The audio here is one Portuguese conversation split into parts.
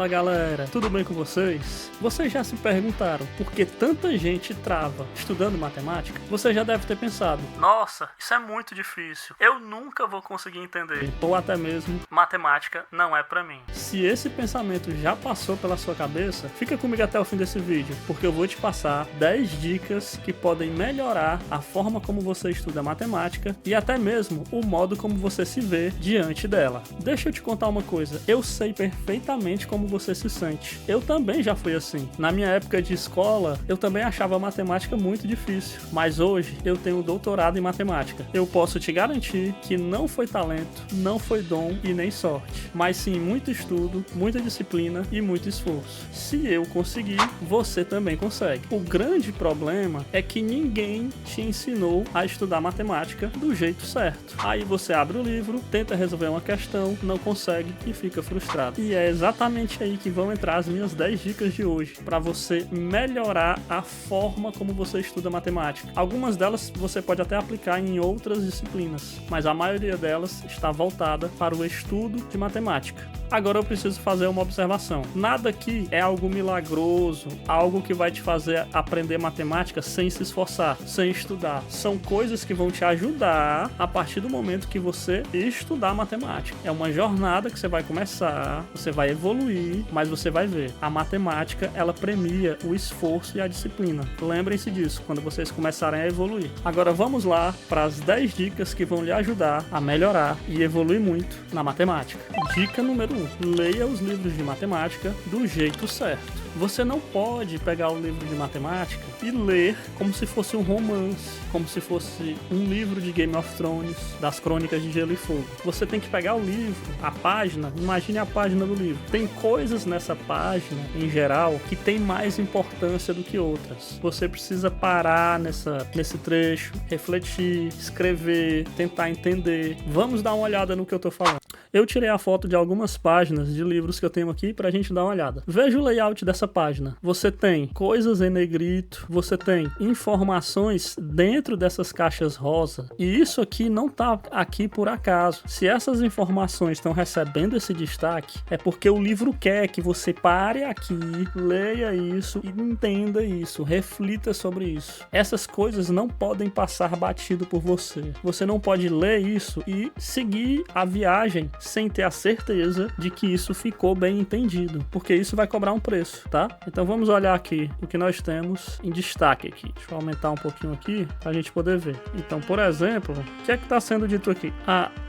Fala galera, tudo bem com vocês? Vocês já se perguntaram por que tanta gente trava estudando matemática? Você já deve ter pensado, nossa, isso é muito difícil, eu nunca vou conseguir entender. Ou até mesmo, matemática não é pra mim. Se esse pensamento já passou pela sua cabeça, fica comigo até o fim desse vídeo, porque eu vou te passar 10 dicas que podem melhorar a forma como você estuda matemática e até mesmo o modo como você se vê diante dela. Deixa eu te contar uma coisa, eu sei perfeitamente como você se sente. Eu também já fui assim. Na minha época de escola, eu também achava matemática muito difícil, mas hoje eu tenho um doutorado em matemática. Eu posso te garantir que não foi talento, não foi dom e nem sorte, mas sim muito estudo, muita disciplina e muito esforço. Se eu conseguir, você também consegue. O grande problema é que ninguém te ensinou a estudar matemática do jeito certo. Aí você abre o livro, tenta resolver uma questão, não consegue e fica frustrado. E é exatamente aí que vão entrar as minhas 10 dicas de hoje para você melhorar a forma como você estuda matemática. Algumas delas você pode até aplicar em outras disciplinas, mas a maioria delas está voltada para o estudo de matemática. Agora eu preciso fazer uma observação. Nada aqui é algo milagroso, algo que vai te fazer aprender matemática sem se esforçar, sem estudar. São coisas que vão te ajudar a partir do momento que você estudar matemática. É uma jornada que você vai começar, você vai evoluir, mas você vai ver. A matemática, ela premia o esforço e a disciplina. Lembrem-se disso quando vocês começarem a evoluir. Agora vamos lá para as 10 dicas que vão lhe ajudar a melhorar e evoluir muito na matemática. Dica número 1. Leia os livros de matemática do jeito certo. Você não pode pegar o livro de matemática e ler como se fosse um romance, como se fosse um livro de Game of Thrones, das Crônicas de Gelo e Fogo. Você tem que pegar o livro, a página, imagine a página do livro. Tem coisas nessa página, em geral, que tem mais importância do que outras. Você precisa parar nesse trecho, refletir, escrever, tentar entender. Vamos dar uma olhada no que eu tô falando. Eu tirei a foto de algumas páginas de livros que eu tenho aqui pra gente dar uma olhada. Veja o layout dessa página. Você tem coisas em negrito, você tem informações dentro dessas caixas rosa. E isso aqui não tá aqui por acaso. Se essas informações estão recebendo esse destaque, é porque o livro quer que você pare aqui, leia isso e entenda isso, reflita sobre isso. Essas coisas não podem passar batido por você. Você não pode ler isso e seguir a viagem sem ter a certeza de que isso ficou bem entendido, porque isso vai cobrar um preço, tá? Então vamos olhar aqui o que nós temos em destaque aqui. Deixa eu aumentar um pouquinho aqui pra gente poder ver. Então, por exemplo, o que é que tá sendo dito aqui?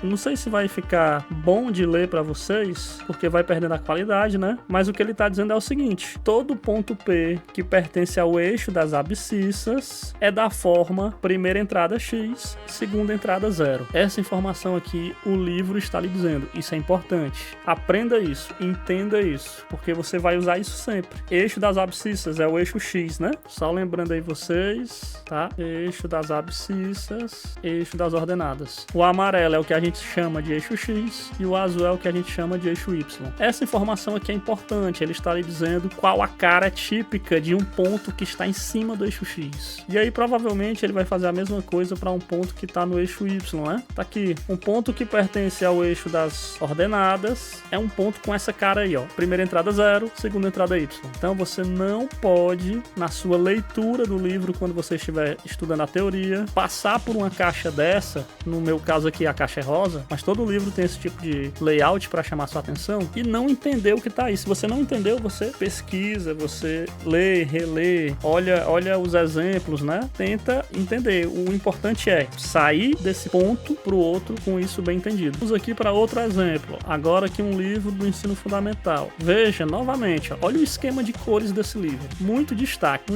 Não sei se vai ficar bom de ler pra vocês, porque vai perdendo a qualidade, né? Mas o que ele tá dizendo é o seguinte: todo ponto P que pertence ao eixo das abscissas é da forma primeira entrada x, segunda entrada 0. Essa informação aqui o livro está lhe dizendo. Isso é importante. Aprenda isso, entenda isso, porque você vai usar isso sempre. Eixo das abscissas é o eixo X, né? Só lembrando aí vocês, tá? Eixo das abscissas, eixo das ordenadas. O amarelo é o que a gente chama de eixo X e o azul é o que a gente chama de eixo Y. Essa informação aqui é importante, ele está lhe dizendo qual a cara típica de um ponto que está em cima do eixo X. E aí provavelmente ele vai fazer a mesma coisa para um ponto que está no eixo Y, né? Tá aqui, um ponto que pertence ao eixo das ordenadas é um ponto com essa cara aí, ó. Primeira entrada 0, segunda entrada Y. Então você não pode, na sua leitura do livro, quando você estiver estudando a teoria, passar por uma caixa dessa, no meu caso aqui a caixa é rosa, mas todo livro tem esse tipo de layout para chamar sua atenção, e não entender o que tá aí. Se você não entendeu, você pesquisa, você lê, relê, olha os exemplos, né? Tenta entender. O importante é sair desse ponto pro outro com isso bem entendido. Vamos aqui para outro exemplo, agora aqui um livro do ensino fundamental. Veja novamente, ó, olha o esquema de cores desse livro, muito destaque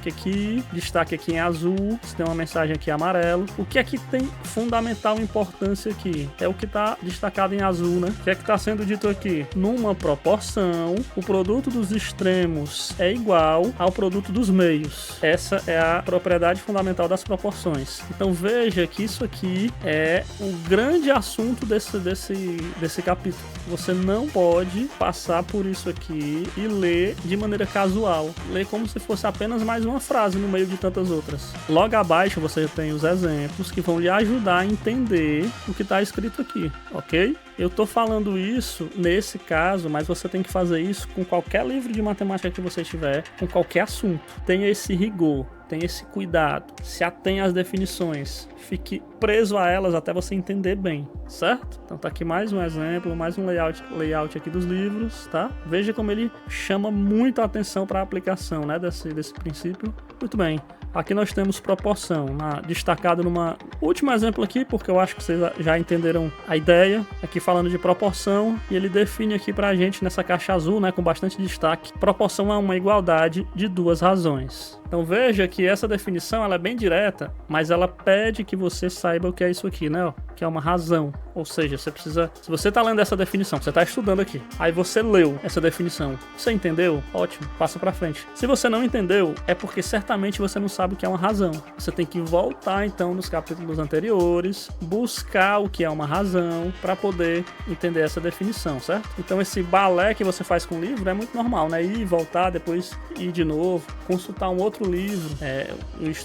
aqui em azul, você tem uma mensagem aqui em amarelo. O que é que tem fundamental importância aqui? É o que está destacado em azul, né? O que é que está sendo dito aqui? Numa proporção, o produto dos extremos é igual ao produto dos meios. Essa é a propriedade fundamental das proporções. Então veja que isso aqui é o grande assunto desse desse capítulo. Você não pode passar por isso aqui e ler de maneira casual. Ler como se fosse apenas mais uma frase no meio de tantas outras. Logo abaixo você tem os exemplos que vão lhe ajudar a entender o que está escrito aqui, ok? Eu tô falando isso nesse caso, mas você tem que fazer isso com qualquer livro de matemática que você tiver, com qualquer assunto. Tenha esse rigor, tenha esse cuidado, se atenha às definições, fique preso a elas até você entender bem, certo? Então tá aqui mais um exemplo, mais um layout aqui dos livros, tá? Veja como ele chama muito a atenção para a aplicação, né, desse princípio. Muito bem. Aqui nós temos proporção, destacado numa último exemplo aqui, porque eu acho que vocês já entenderam a ideia. Aqui falando de proporção, e ele define aqui pra gente nessa caixa azul, né, com bastante destaque, proporção é uma igualdade de duas razões. Então veja que essa definição ela é bem direta, mas ela pede que você saiba o que é isso aqui, né? Que é uma razão. Ou seja, você precisa... Se você está lendo essa definição, você está estudando aqui, aí você leu essa definição, você entendeu? Ótimo, passa para frente. Se você não entendeu, é porque certamente você não sabe o que é uma razão. Você tem que voltar então nos capítulos anteriores, buscar o que é uma razão para poder entender essa definição, certo? Então esse balé que você faz com o livro é muito normal, né? Ir, voltar, depois ir de novo, consultar um outro livro.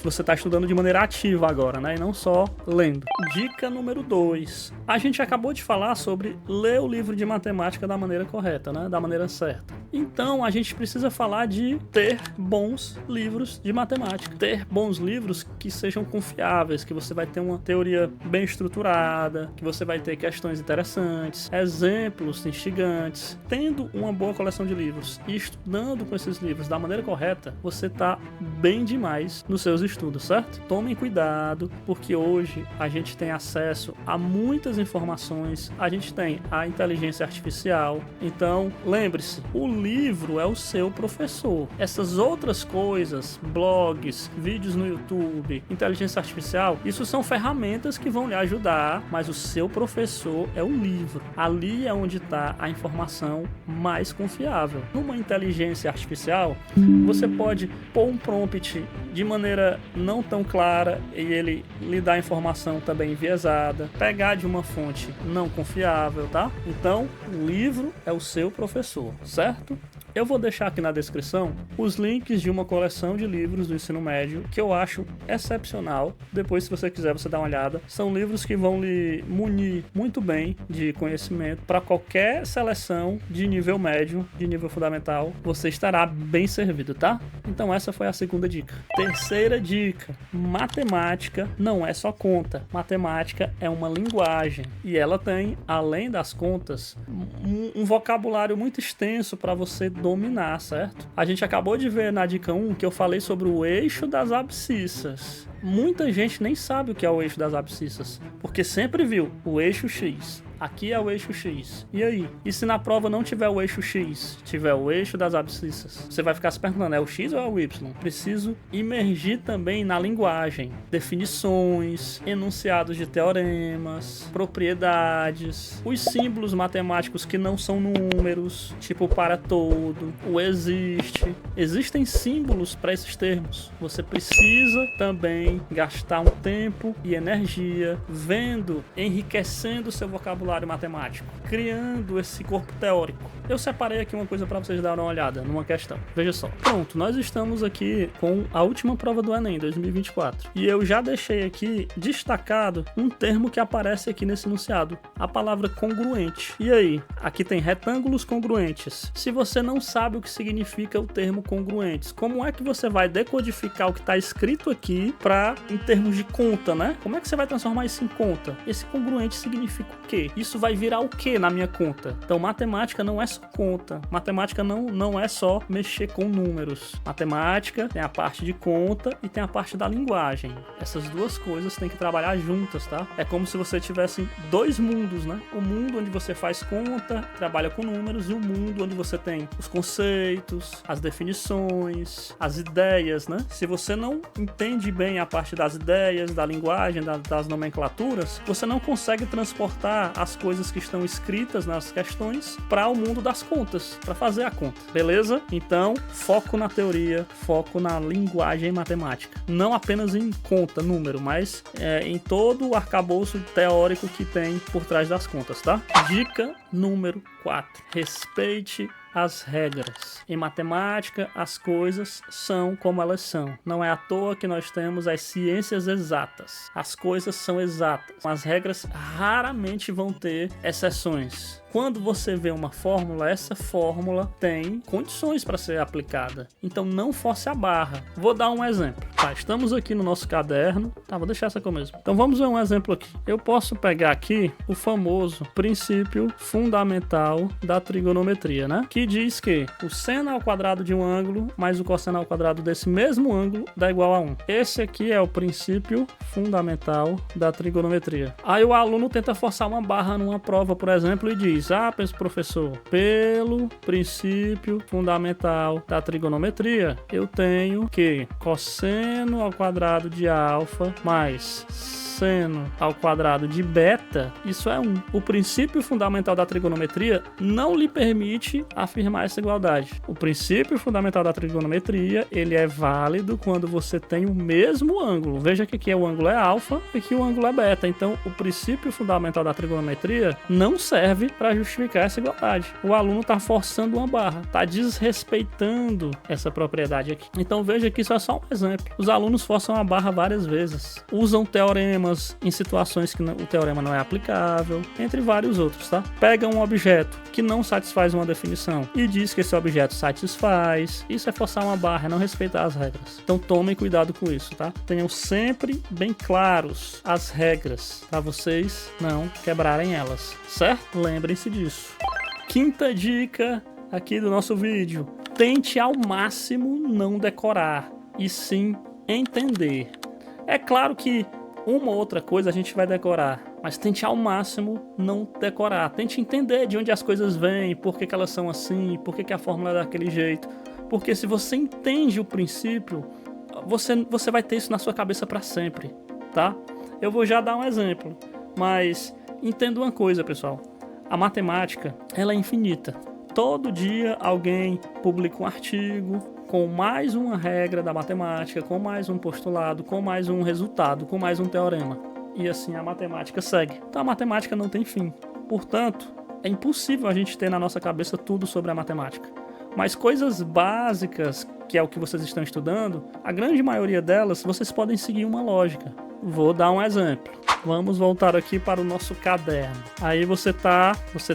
Você está estudando de maneira ativa agora, né? E não só lendo. Dica número 2. A gente acabou de falar sobre ler o livro de matemática da maneira correta, né? Da maneira certa. Então a gente precisa falar de ter bons livros de matemática. Ter bons livros que sejam confiáveis, que você vai ter uma teoria bem estruturada, que você vai ter questões interessantes, exemplos instigantes. Tendo uma boa coleção de livros e estudando com esses livros da maneira correta, você está bem demais nos seus estudos, certo? Tomem cuidado, porque hoje a gente tem acesso a muitas informações, a gente tem a inteligência artificial. Então, lembre-se, o livro é o seu professor. Essas outras coisas, blogs, vídeos no YouTube, inteligência artificial, isso são ferramentas que vão lhe ajudar, mas o seu professor é o livro. Ali é onde está a informação mais confiável. Numa inteligência artificial, você pode pôr um prompt de maneira não tão clara e ele lhe dá informação também enviesada, pegar de uma fonte não confiável, tá? Então, o livro é o seu professor, certo? Eu vou deixar aqui na descrição os links de uma coleção de livros do ensino médio que eu acho excepcional. Depois, se você quiser, você dá uma olhada. São livros que vão lhe munir muito bem de conhecimento para qualquer seleção de nível médio, de nível fundamental. Você estará bem servido, tá? Então essa foi a segunda dica. Terceira dica: matemática não é só conta. Matemática é uma linguagem e ela tem, além das contas, um vocabulário muito extenso para você dominar, certo? A gente acabou de ver na dica 1 que eu falei sobre o eixo das abscissas. Muita gente nem sabe o que é o eixo das abscissas, porque sempre viu o eixo X. Aqui é o eixo X. E aí? E se na prova não tiver o eixo X, tiver o eixo das abscissas? Você vai ficar se perguntando, é o X ou é o Y? Preciso imergir também na linguagem. Definições, enunciados de teoremas, propriedades, os símbolos matemáticos que não são números, tipo para todo, o existe. Existem símbolos para esses termos. Você precisa também gastar um tempo e energia vendo, enriquecendo o seu vocabulário matemático, criando esse corpo teórico. Eu separei aqui uma coisa para vocês darem uma olhada numa questão. Veja só. Pronto, nós estamos aqui com a última prova do Enem 2024 e eu já deixei aqui destacado um termo que aparece aqui nesse enunciado, a palavra congruente. E aí? Aqui tem retângulos congruentes. Se você não sabe o que significa o termo congruentes, como é que você vai decodificar o que está escrito aqui para em termos de conta, né? Como é que você vai transformar isso em conta? Esse congruente significa o quê? Isso vai virar o quê na minha conta? Então, matemática não é só conta. Matemática não é só mexer com números. Matemática tem a parte de conta e tem a parte da linguagem. Essas duas coisas têm que trabalhar juntas, tá? É como se você tivesse dois mundos, né? O mundo onde você faz conta, trabalha com números, e o mundo onde você tem os conceitos, as definições, as ideias, né? Se você não entende bem a parte das ideias, da linguagem, das nomenclaturas, você não consegue transportar as das coisas que estão escritas nas questões para o mundo das contas, para fazer a conta, beleza? Então, foco na teoria, foco na linguagem matemática. Não apenas em conta, número, mas em todo o arcabouço teórico que tem por trás das contas, tá? Dica número 4. Respeite as regras. Em matemática, as coisas são como elas são. Não é à toa que nós temos as ciências exatas. As coisas são exatas. As regras raramente vão ter exceções. Quando você vê uma fórmula, essa fórmula tem condições para ser aplicada. Então não force a barra. Vou dar um exemplo. Tá, estamos aqui no nosso caderno. Tá, vou deixar essa aqui mesmo. Então vamos ver um exemplo aqui. Eu posso pegar aqui o famoso princípio fundamental da trigonometria, né? Que diz que o seno ao quadrado de um ângulo mais o cosseno ao quadrado desse mesmo ângulo dá igual a 1. Esse aqui é o princípio fundamental da trigonometria. Aí o aluno tenta forçar uma barra numa prova, por exemplo, e diz: professor, pelo princípio fundamental da trigonometria, eu tenho que cosseno ao quadrado de alfa mais seno ao quadrado de beta, isso é 1. O princípio fundamental da trigonometria não lhe permite afirmar essa igualdade. O princípio fundamental da trigonometria, ele é válido quando você tem o mesmo ângulo. Veja que aqui o ângulo é alfa e aqui o ângulo é beta. Então, o princípio fundamental da trigonometria não serve para justificar essa igualdade. O aluno está forçando uma barra, está desrespeitando essa propriedade aqui. Então, veja que isso é só um exemplo. Os alunos forçam a barra várias vezes. Usam teoremas em situações que o teorema não é aplicável, entre vários outros, tá? Pega um objeto que não satisfaz uma definição e diz que esse objeto satisfaz. Isso é forçar uma barra, é não respeitar as regras. Então tomem cuidado com isso, tá? Tenham sempre bem claros as regras, para vocês não quebrarem elas, certo? Lembrem-se disso. Quinta dica aqui do nosso vídeo: tente ao máximo não decorar, e sim entender. É claro que uma ou outra coisa a gente vai decorar, mas tente ao máximo não decorar. Tente entender de onde as coisas vêm, por que elas são assim, por que a fórmula é daquele jeito. Porque se você entende o princípio, você vai ter isso na sua cabeça para sempre, tá? Eu vou já dar um exemplo, mas entenda uma coisa, pessoal. A matemática, ela é infinita. Todo dia alguém publica um artigo com mais uma regra da matemática, com mais um postulado, com mais um resultado, com mais um teorema. E assim a matemática segue. Então a matemática não tem fim. Portanto, é impossível a gente ter na nossa cabeça tudo sobre a matemática. Mas coisas básicas, que é o que vocês estão estudando, a grande maioria delas, vocês podem seguir uma lógica. Vou dar um exemplo. Vamos voltar aqui para o nosso caderno. Aí você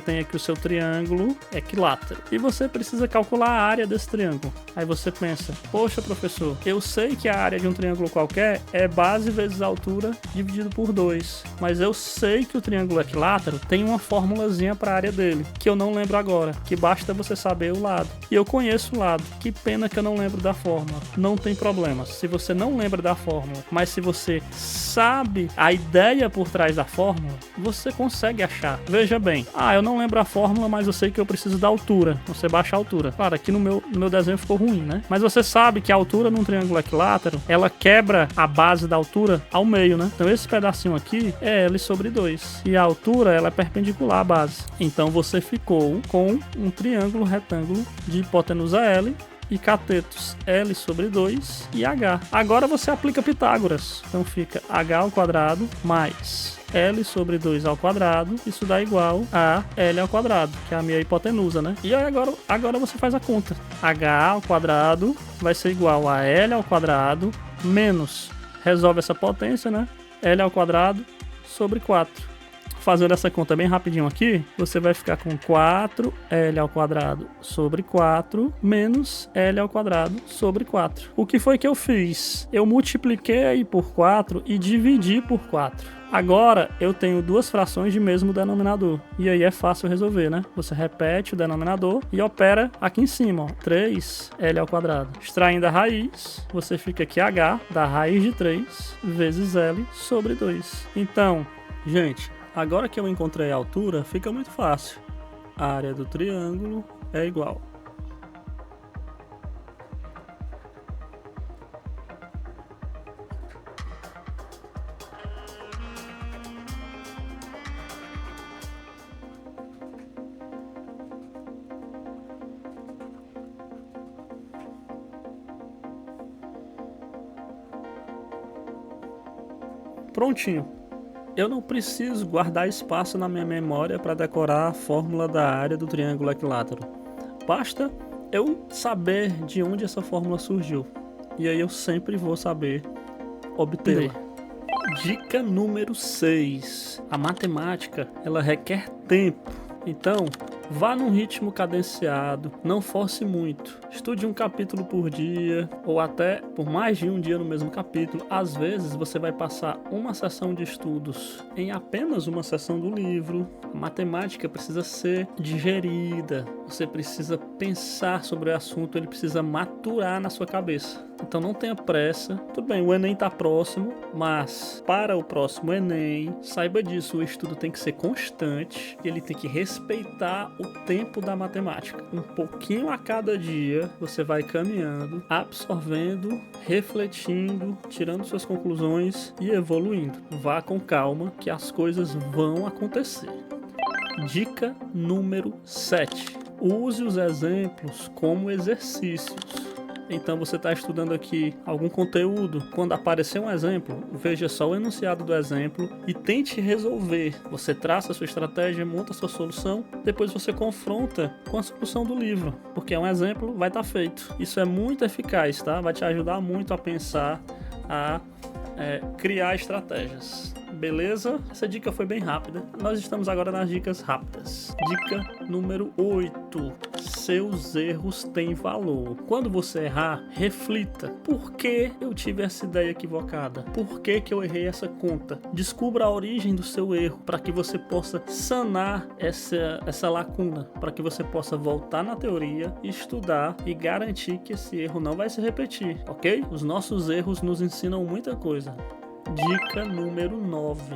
tem aqui o seu triângulo equilátero e você precisa calcular a área desse triângulo. Aí você pensa: poxa, professor, eu sei que a área de um triângulo qualquer é base vezes altura dividido por 2, mas eu sei que o triângulo equilátero tem uma formulazinha para a área dele, que eu não lembro agora, que basta você saber o lado. E eu conheço o lado. Que pena que eu não lembro da fórmula. Não tem problema. Se você não lembra da fórmula, mas se você sabe a ideia por trás da fórmula, você consegue achar. Veja bem, eu não lembro a fórmula, mas eu sei que eu preciso da altura. Você baixa a altura. Claro, aqui no meu desenho ficou ruim, né? Mas você sabe que a altura num triângulo equilátero, ela quebra a base da altura ao meio, né? Então esse pedacinho aqui é L sobre 2. E a altura, ela é perpendicular à base. Então você ficou com um triângulo retângulo de hipotenusa L e catetos L sobre 2 e H. Agora você aplica Pitágoras. Então fica H ao quadrado mais L sobre 2 ao quadrado. Isso dá igual a L ao quadrado, que é a minha hipotenusa, né? E aí agora você faz a conta. H ao quadrado vai ser igual a L ao quadrado menos, resolve essa potência, né? L ao quadrado sobre 4. Fazendo essa conta bem rapidinho aqui, você vai ficar com 4L ao quadrado sobre 4 menos L ao quadrado sobre 4. O que foi que eu fiz? Eu multipliquei aí por 4 e dividi por 4. Agora eu tenho duas frações de mesmo denominador. E aí é fácil resolver, né? Você repete o denominador e opera aqui em cima, ó, 3L ao quadrado. Extraindo a raiz, você fica aqui H da raiz de 3 vezes L sobre 2. Então, gente, agora que eu encontrei a altura, fica muito fácil. A área do triângulo é igual. Prontinho. Eu não preciso guardar espaço na minha memória para decorar a fórmula da área do triângulo equilátero. Basta eu saber de onde essa fórmula surgiu. E aí eu sempre vou saber obter. Dica número 6. A matemática, ela requer tempo. Então, vá num ritmo cadenciado, não force muito. Estude um capítulo por dia, ou até por mais de um dia no mesmo capítulo. Às vezes, você vai passar uma sessão de estudos em apenas uma sessão do livro. A matemática precisa ser digerida. Você precisa pensar sobre o assunto, ele precisa maturar na sua cabeça. Então não tenha pressa. Tudo bem, o Enem está próximo, mas para o próximo Enem, saiba disso, o estudo tem que ser constante, ele tem que respeitar o tempo da matemática. Um pouquinho a cada dia, você vai caminhando, absorvendo, refletindo, tirando suas conclusões e evoluindo. Vá com calma que as coisas vão acontecer. Dica número 7. Use os exemplos como exercícios. Então você está estudando aqui algum conteúdo, quando aparecer um exemplo, veja só o enunciado do exemplo e tente resolver. Você traça a sua estratégia, monta a sua solução, depois você confronta com a solução do livro, porque um exemplo vai estar feito. Isso é muito eficaz, tá? Vai te ajudar muito a pensar, a criar estratégias. Beleza? Essa dica foi bem rápida. Nós estamos agora nas dicas rápidas. Dica número 8. Seus erros têm valor. Quando você errar, reflita. Por que eu tive essa ideia equivocada? Por que eu errei essa conta? Descubra a origem do seu erro para que você possa sanar essa lacuna, para que você possa voltar na teoria, estudar e garantir que esse erro não vai se repetir, ok? Os nossos erros nos ensinam muita coisa. Dica número 9.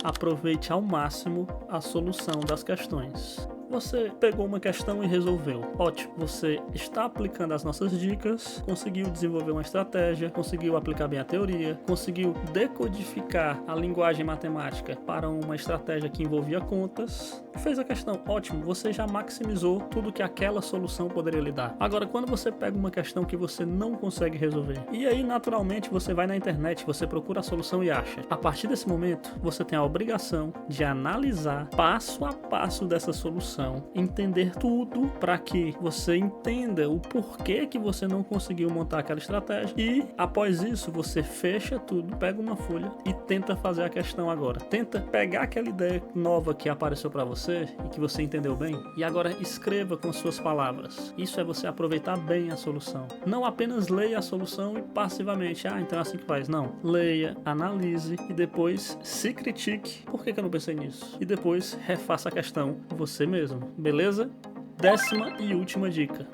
Aproveite ao máximo a solução das questões. Você pegou uma questão e resolveu. Ótimo, você está aplicando as nossas dicas, conseguiu desenvolver uma estratégia, conseguiu aplicar bem a teoria, conseguiu decodificar a linguagem matemática para uma estratégia que envolvia contas, fez a questão. Ótimo, você já maximizou tudo que aquela solução poderia lhe dar. Agora, quando você pega uma questão que você não consegue resolver, e aí naturalmente você vai na internet, você procura a solução e acha. A partir desse momento, você tem a obrigação de analisar passo a passo dessa solução, entender tudo para que você entenda o porquê que você não conseguiu montar aquela estratégia e após isso você fecha tudo, pega uma folha e tenta fazer a questão agora. Tenta pegar aquela ideia nova que apareceu para você e que você entendeu bem e agora escreva com suas palavras. Isso é você aproveitar bem a solução. Não apenas leia a solução e passivamente, então é assim que faz. Não. Leia, analise e depois se critique. Por que eu não pensei nisso? E depois refaça a questão você mesmo. Beleza? 10ª e última dica.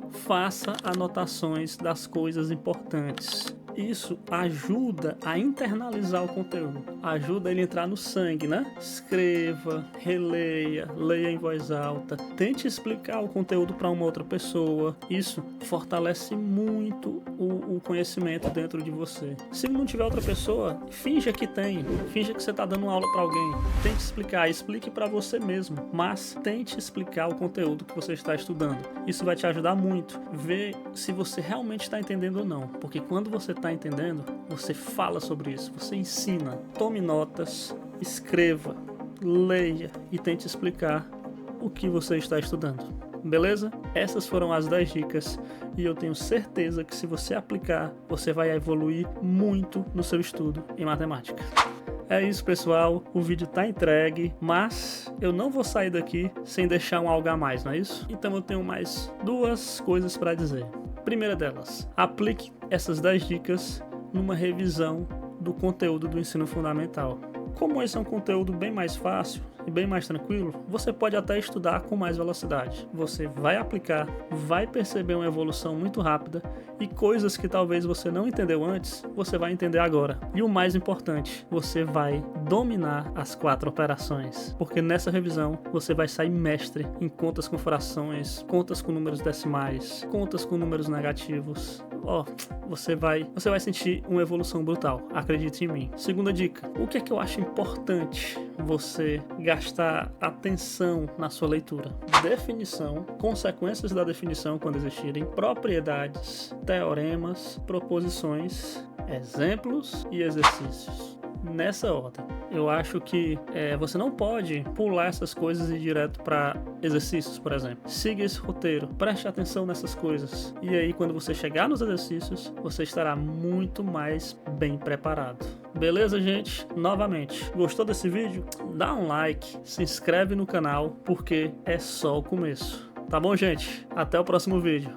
Faça anotações das coisas importantes. Isso ajuda a internalizar o conteúdo, ajuda ele a entrar no sangue, né? Escreva, releia, leia em voz alta, tente explicar o conteúdo para uma outra pessoa. Isso fortalece muito o conhecimento dentro de você. Se não tiver outra pessoa, finja que tem, finja que você está dando uma aula para alguém. Tente explicar, explique para você mesmo, mas tente explicar o conteúdo que você está estudando. Isso vai te ajudar muito. Vê se você realmente está entendendo ou não, porque quando você está entendendo, você fala sobre isso, você ensina. Tome notas, escreva, leia e tente explicar o que você está estudando. Beleza? Essas foram as 10 dicas e eu tenho certeza que se você aplicar, você vai evoluir muito no seu estudo em matemática. É isso, pessoal, o vídeo tá entregue, mas eu não vou sair daqui sem deixar um algo a mais, não é isso? Então eu tenho mais 2 coisas para dizer. Primeira delas, aplique essas 10 dicas numa revisão do conteúdo do ensino fundamental. Como esse é um conteúdo bem mais fácil e bem mais tranquilo, você pode até estudar com mais velocidade. Você vai aplicar, vai perceber uma evolução muito rápida e coisas que talvez você não entendeu antes, você vai entender agora. E o mais importante, você vai dominar as 4 operações, porque nessa revisão você vai sair mestre em contas com frações, contas com números decimais, contas com números negativos. Você vai sentir uma evolução brutal, acredite em mim. Segunda dica, o que é que eu acho importante você gastar atenção na sua leitura? Definição, consequências da definição quando existirem, propriedades, teoremas, proposições, exemplos e exercícios. nessa ordem. Eu acho que você não pode pular essas coisas e ir direto para exercícios, por exemplo. Siga esse roteiro, preste atenção nessas coisas. E aí, quando você chegar nos exercícios, você estará muito mais bem preparado. Beleza, gente? Novamente, gostou desse vídeo? Dá um like, se inscreve no canal, porque é só o começo. Tá bom, gente? Até o próximo vídeo.